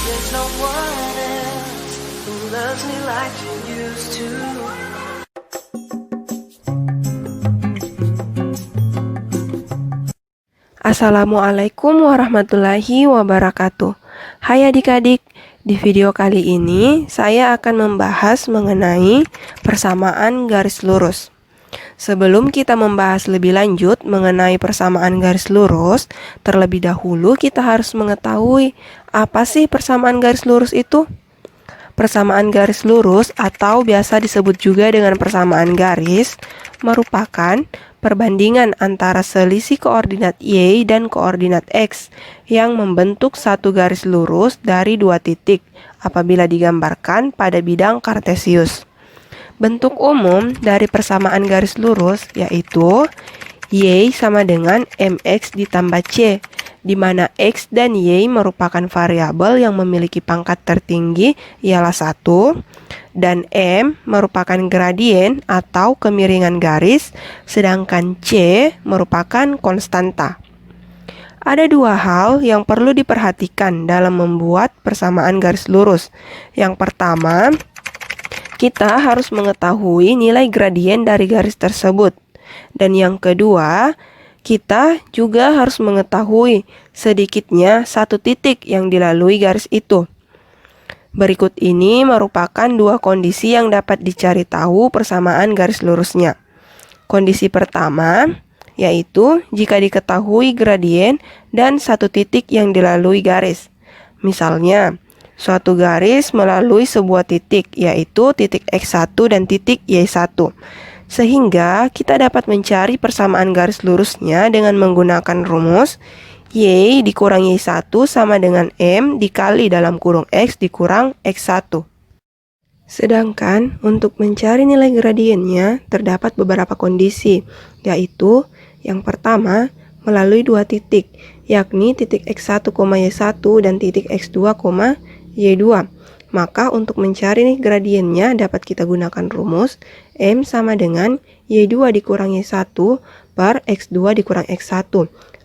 There's no one else who loves me like you used to. Assalamualaikum warahmatullahi wabarakatuh. Hai adik-adik, di video kali ini saya akan membahas mengenai persamaan garis lurus. Sebelum kita membahas lebih lanjut mengenai persamaan garis lurus, terlebih dahulu kita harus mengetahui apa sih persamaan garis lurus itu? Persamaan garis lurus atau biasa disebut juga dengan persamaan garis merupakan perbandingan antara selisih koordinat Y dan koordinat X yang membentuk satu garis lurus dari dua titik apabila digambarkan pada bidang kartesius. Bentuk umum dari persamaan garis lurus yaitu Y sama dengan MX ditambah C, di mana X dan Y merupakan variabel yang memiliki pangkat tertinggi ialah 1, dan M merupakan gradien atau kemiringan garis, sedangkan C merupakan konstanta. Ada dua hal yang perlu diperhatikan dalam membuat persamaan garis lurus. Yang pertama, kita harus mengetahui nilai gradien dari garis tersebut. Dan yang kedua, kita juga harus mengetahui sedikitnya satu titik yang dilalui garis itu. Berikut ini merupakan dua kondisi yang dapat dicari tahu persamaan garis lurusnya. Kondisi pertama, yaitu jika diketahui gradien dan satu titik yang dilalui garis. Misalnya, suatu garis melalui sebuah titik, yaitu titik X1 dan titik Y1. Sehingga kita dapat mencari persamaan garis lurusnya dengan menggunakan rumus Y dikurang Y1 sama dengan M dikali dalam kurung X dikurang X1. Sedangkan untuk mencari nilai gradiennya terdapat beberapa kondisi, yaitu yang pertama melalui dua titik, yakni titik X1, Y1 dan titik X2, Y2. Maka untuk mencari nih gradiennya dapat kita gunakan rumus M sama dengan Y2 dikurang Y1 per X2 dikurang X1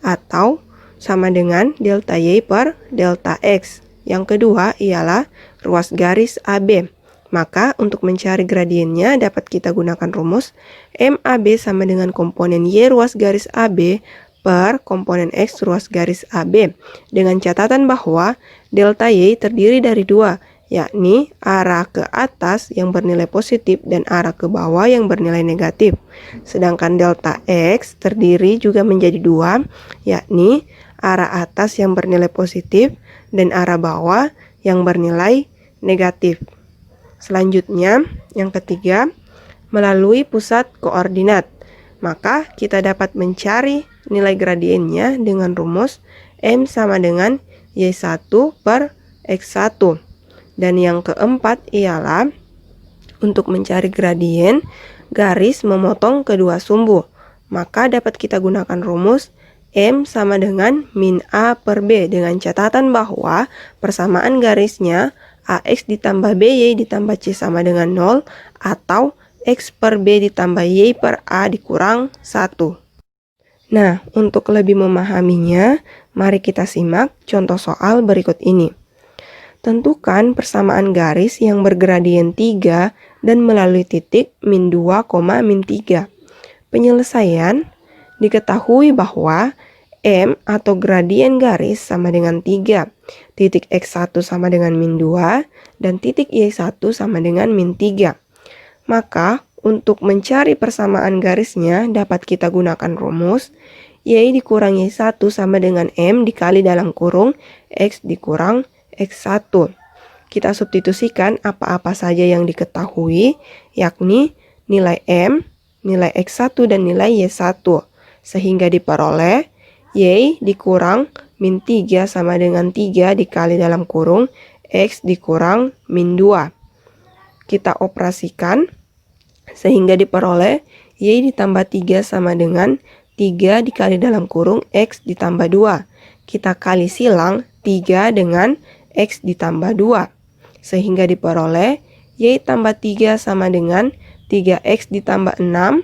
atau sama dengan delta Y per delta X. Yang kedua ialah ruas garis AB. Maka untuk mencari gradiennya dapat kita gunakan rumus MAB sama dengan komponen Y ruas garis AB per komponen X ruas garis AB. Dengan catatan bahwa delta Y terdiri dari dua, yakni arah ke atas yang bernilai positif dan arah ke bawah yang bernilai negatif. Sedangkan delta X terdiri juga menjadi dua, yakni arah atas yang bernilai positif dan arah bawah yang bernilai negatif. Selanjutnya, yang ketiga, melalui pusat koordinat. Maka kita dapat mencari nilai gradiennya dengan rumus M sama dengan Y1 per X1. Dan yang keempat ialah untuk mencari gradien garis memotong kedua sumbu. Maka dapat kita gunakan rumus M sama dengan min A per B dengan catatan bahwa persamaan garisnya AX ditambah BY ditambah C sama dengan 0 atau X per B ditambah Y per A dikurang 1. Nah, untuk lebih memahaminya, mari kita simak contoh soal berikut ini. Tentukan persamaan garis yang bergradien 3 dan melalui titik min 2, min 3. Penyelesaian diketahui bahwa M atau gradien garis sama dengan 3, titik X1 sama dengan min 2, dan titik Y1 sama dengan min 3. Maka untuk mencari persamaan garisnya dapat kita gunakan rumus Y dikurang Y1 sama dengan M dikali dalam kurung X dikurang X1. Kita substitusikan apa-apa saja yang diketahui, yakni nilai M, nilai X1, dan nilai Y1. Sehingga diperoleh Y dikurang min 3 sama dengan 3 dikali dalam kurung X dikurang min 2. Kita operasikan sehingga diperoleh Y ditambah 3 sama dengan 3 dikali dalam kurung X ditambah 2. Kita kali silang 3 dengan X ditambah 2, sehingga diperoleh Y tambah 3 sama dengan 3X ditambah 6.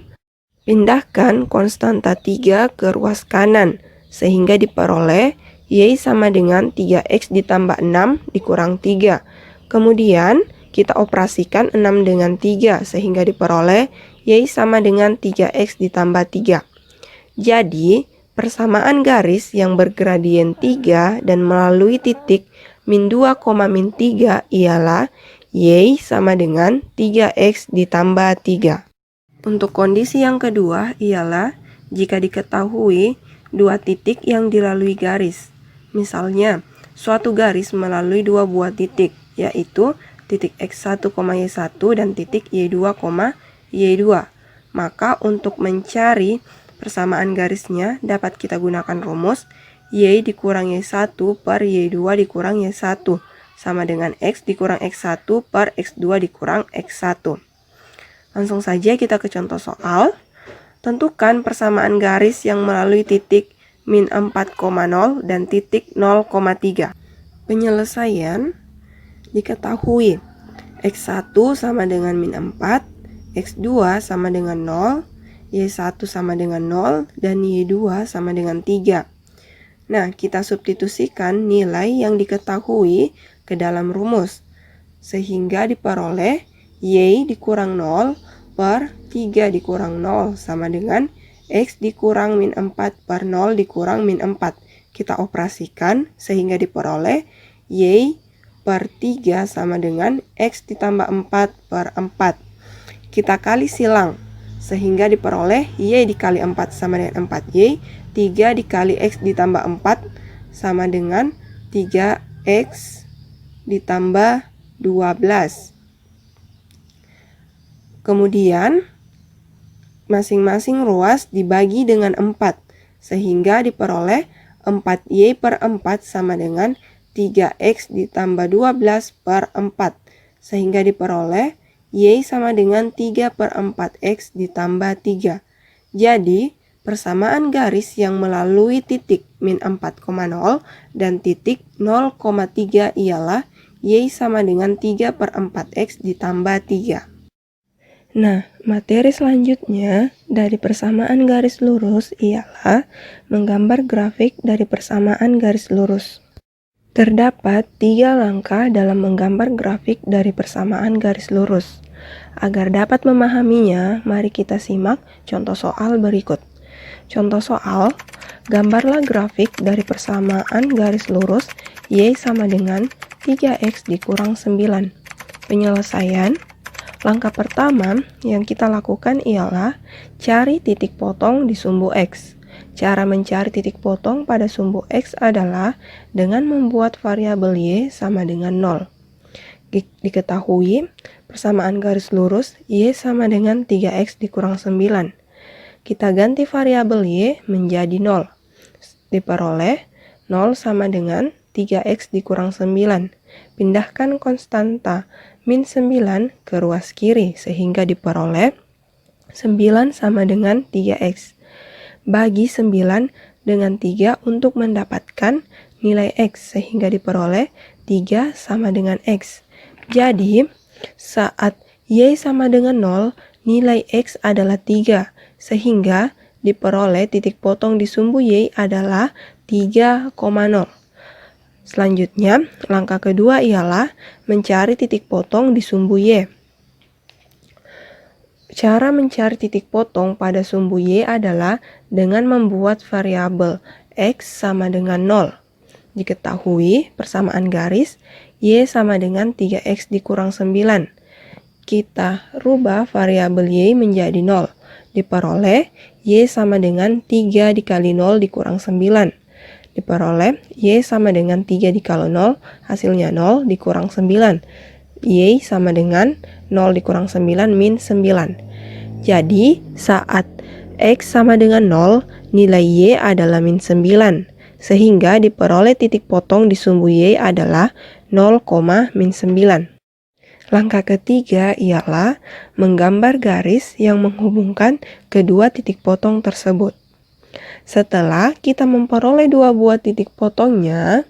Pindahkan konstanta 3 ke ruas kanan, sehingga diperoleh Y sama dengan 3X ditambah 6 dikurang 3. Kemudian kita operasikan 6 dengan 3 sehingga diperoleh Y sama dengan 3X ditambah 3. Jadi, persamaan garis yang bergradien 3 dan melalui titik min 2, min 3 ialah Y sama dengan 3X ditambah 3. Untuk kondisi yang kedua ialah jika diketahui dua titik yang dilalui garis. Misalnya, suatu garis melalui dua buah titik, yaitu titik X1, Y1 dan titik Y2, Y2. Maka untuk mencari persamaan garisnya dapat kita gunakan rumus Y dikurang Y1 per Y2 dikurang Y1 sama dengan X dikurang X1 per X2 dikurang X1. Langsung saja kita ke contoh soal. Tentukan persamaan garis yang melalui titik min 4,0 dan titik 0,3. Penyelesaian diketahui X1 sama dengan min 4, X2 sama dengan 0, Y1 sama dengan 0, dan Y2 sama dengan 3. Nah, kita substitusikan nilai yang diketahui ke dalam rumus, sehingga diperoleh Y dikurang 0 per 3 dikurang 0 sama dengan X dikurang min 4 per 0 dikurang min 4. Kita operasikan sehingga diperoleh Y per 3 sama dengan X ditambah 4 per 4. Kita kali silang sehingga diperoleh Y dikali 4 sama dengan 4Y. 3 dikali X ditambah 4 sama dengan 3X ditambah 12. Kemudian, masing-masing ruas dibagi dengan 4, sehingga diperoleh 4Y per 4 sama dengan 3X ditambah 12 per 4, sehingga diperoleh Y sama dengan 3 per 4X ditambah 3. Jadi, persamaan garis yang melalui titik min 4,0 dan titik 0,3 ialah Y sama dengan 3 per 4X ditambah 3. Nah, materi selanjutnya dari persamaan garis lurus ialah menggambar grafik dari persamaan garis lurus. Terdapat 3 langkah dalam menggambar grafik dari persamaan garis lurus. Agar dapat memahaminya, mari kita simak contoh soal berikut. Contoh soal, gambarlah grafik dari persamaan garis lurus Y sama dengan 3X dikurang 9. Penyelesaian. Langkah pertama yang kita lakukan ialah cari titik potong di sumbu X. Cara mencari titik potong pada sumbu X adalah dengan membuat variabel Y sama dengan 0. Diketahui persamaan garis lurus Y sama dengan 3X dikurang 9. Kita ganti variabel Y menjadi 0. Diperoleh 0 sama dengan 3X dikurang 9. Pindahkan konstanta min 9 ke ruas kiri sehingga diperoleh 9 sama dengan 3X. Bagi 9 dengan 3 untuk mendapatkan nilai X sehingga diperoleh 3 sama dengan X. Jadi, saat Y sama dengan 0, nilai X adalah 3 sehingga diperoleh titik potong di sumbu Y adalah 3,0. Selanjutnya, langkah kedua ialah mencari titik potong di sumbu Y. Cara mencari titik potong pada sumbu Y adalah dengan membuat variabel X sama dengan 0. Diketahui persamaan garis Y sama dengan 3X dikurang 9. Kita rubah variabel Y menjadi 0. Diperoleh Y sama dengan 3 dikali 0 dikurang 9. Diperoleh Y sama dengan 3 dikali 0, hasilnya 0 dikurang 9. Y sama dengan 0 dikurang 9 min 9. Jadi, saat X sama dengan 0, nilai Y adalah min 9. Sehingga diperoleh titik potong di sumbu Y adalah 0, min 9. Langkah ketiga ialah menggambar garis yang menghubungkan kedua titik potong tersebut. Setelah kita memperoleh dua buah titik potongnya,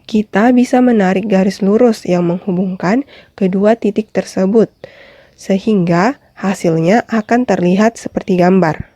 kita bisa menarik garis lurus yang menghubungkan kedua titik tersebut, sehingga hasilnya akan terlihat seperti gambar.